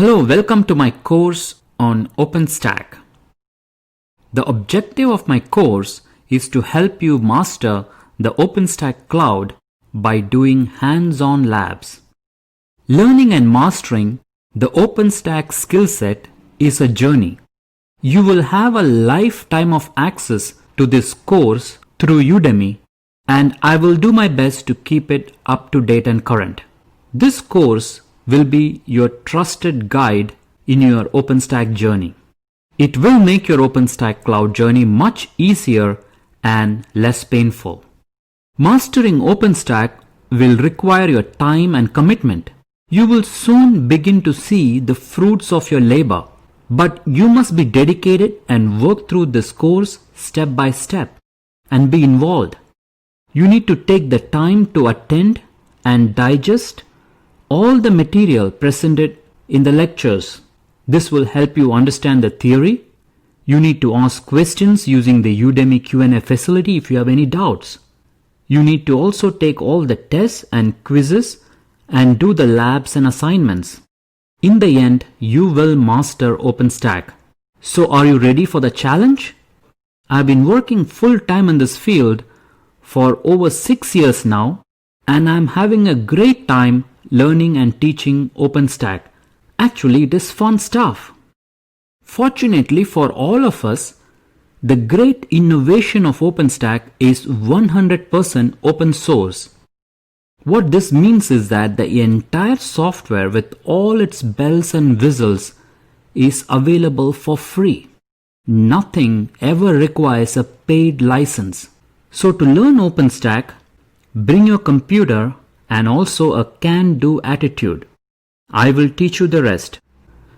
Hello, welcome to my course on OpenStack. The objective of my course is to help you master the OpenStack Cloud by doing hands-on labs. Learning and mastering the OpenStack skill set is a journey. You will have a lifetime of access to this course through Udemy, and I will do my best to keep it up to date and current. This course will be your trusted guide in your OpenStack journey. It will make your OpenStack Cloud journey much easier and less painful. Mastering OpenStack will require your time and commitment. You will soon begin to see the fruits of your labor, but you must be dedicated and work through this course step by step and be involved. You need to take the time to attend and digest all the material presented in the lectures. This will help you understand the theory. You need to ask questions using the Udemy Q&A facility if you have any doubts. You need to also take all the tests and quizzes and do the labs and assignments. In the end, you will master OpenStack. So are you ready for the challenge? I've been working full-time in this field for over 6 years now, and I'm having a great time learning and teaching OpenStack. Actually, it is fun stuff. Fortunately for all of us, the great innovation of OpenStack is 100% open source. What this means is that the entire software with all its bells and whistles is available for free. Nothing ever requires a paid license. So to learn OpenStack, bring your computer and also a can-do attitude. I will teach you the rest.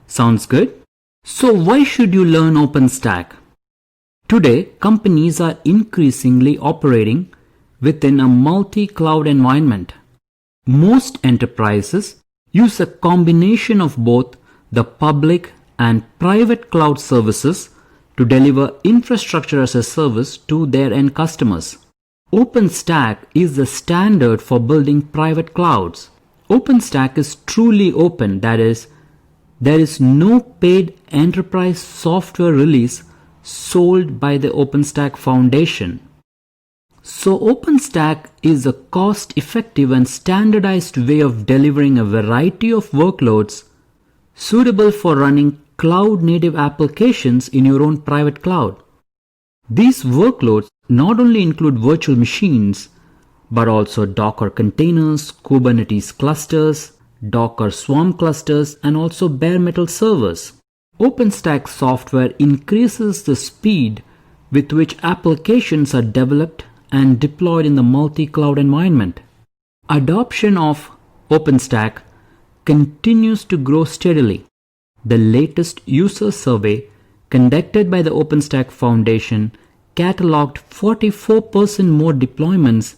Sounds good? So why should you learn OpenStack? Today, companies are increasingly operating within a multi-cloud environment. Most enterprises use a combination of both the public and private cloud services to deliver infrastructure as a service to their end customers. OpenStack is the standard for building private clouds. OpenStack is truly open, that is, there is no paid enterprise software release sold by the OpenStack Foundation. So OpenStack is a cost-effective and standardized way of delivering a variety of workloads suitable for running cloud-native applications in your own private cloud. These workloads not only include virtual machines, but also Docker containers, Kubernetes clusters, Docker Swarm clusters, and also bare metal servers. OpenStack software increases the speed with which applications are developed and deployed in the multi-cloud environment. Adoption of OpenStack continues to grow steadily. The latest user survey conducted by the OpenStack Foundation cataloged 44% more deployments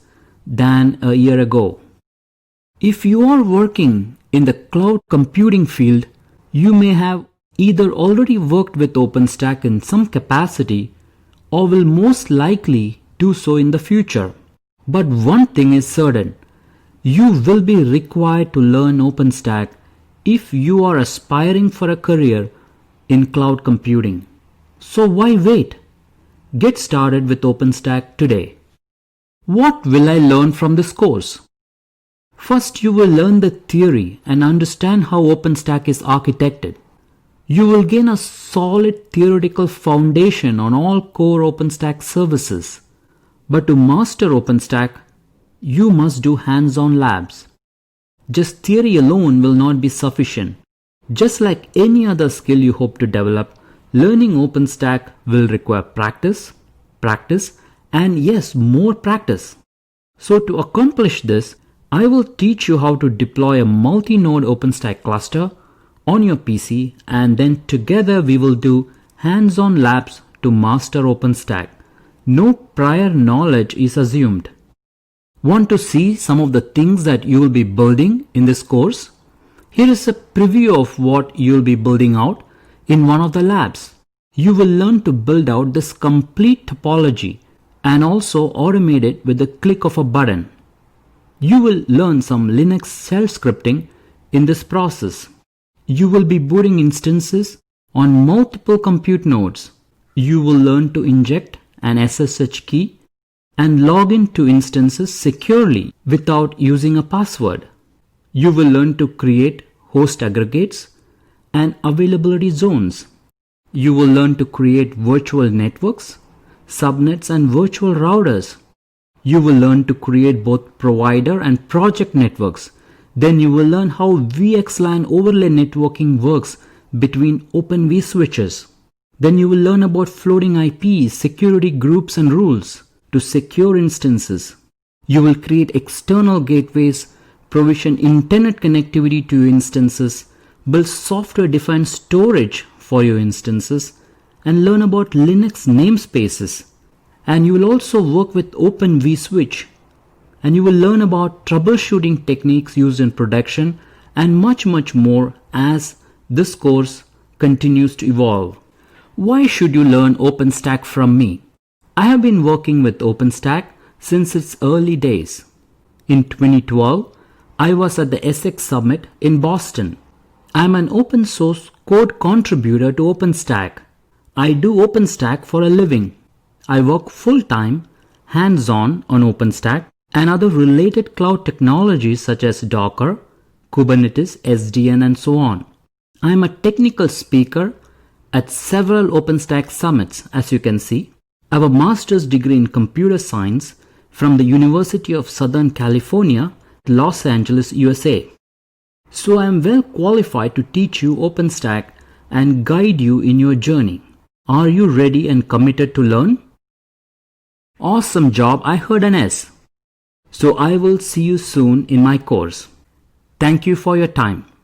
than a year ago. If you are working in the cloud computing field, you may have either already worked with OpenStack in some capacity or will most likely do so in the future. But one thing is certain, you will be required to learn OpenStack if you are aspiring for a career in cloud computing. So why wait? Get started with OpenStack today. What will I learn from this course? First, you will learn the theory and understand how OpenStack is architected. You will gain a solid theoretical foundation on all core OpenStack services. But to master OpenStack, you must do hands-on labs. Just theory alone will not be sufficient. Just like any other skill you hope to develop, learning OpenStack will require practice, and yes, more practice. So to accomplish this, I will teach you how to deploy a multi-node OpenStack cluster on your PC, and then together we will do hands-on labs to master OpenStack. No prior knowledge is assumed. Want to see some of the things that you will be building in this course? Here is a preview of what you will be building out in one of the labs. You will learn to build out this complete topology and also automate it with the click of a button. You will learn some Linux shell scripting in this process. You will be booting instances on multiple compute nodes. You will learn to inject an SSH key and log into instances securely without using a password. You will learn to create host aggregates and availability zones. You will learn to create virtual networks, subnets and virtual routers. You will learn to create both provider and project networks. Then you will learn how VXLAN overlay networking works between Open vSwitches. Then you will learn about floating IPs, security groups and rules to secure instances. You will create external gateways, provision internet connectivity to your instances, build software-defined storage for your instances, and learn about Linux namespaces. And you will also work with Open vSwitch, and you will learn about troubleshooting techniques used in production and much more as this course continues to evolve. Why should you learn OpenStack from me? I have been working with OpenStack since its early days. In 2012, I was at the ESSEC Summit in Boston. I am an open source code contributor to OpenStack. I do OpenStack for a living. I work full-time, hands-on on OpenStack and other related cloud technologies such as Docker, Kubernetes, SDN and so on. I am a technical speaker at several OpenStack summits, as you can see. I have a master's degree in computer science from the University of Southern California, Los Angeles, USA. So I am well qualified to teach you OpenStack and guide you in your journey. Are you ready and committed to learn? Awesome job, I heard an S. So I will see you soon in my course. Thank you for your time.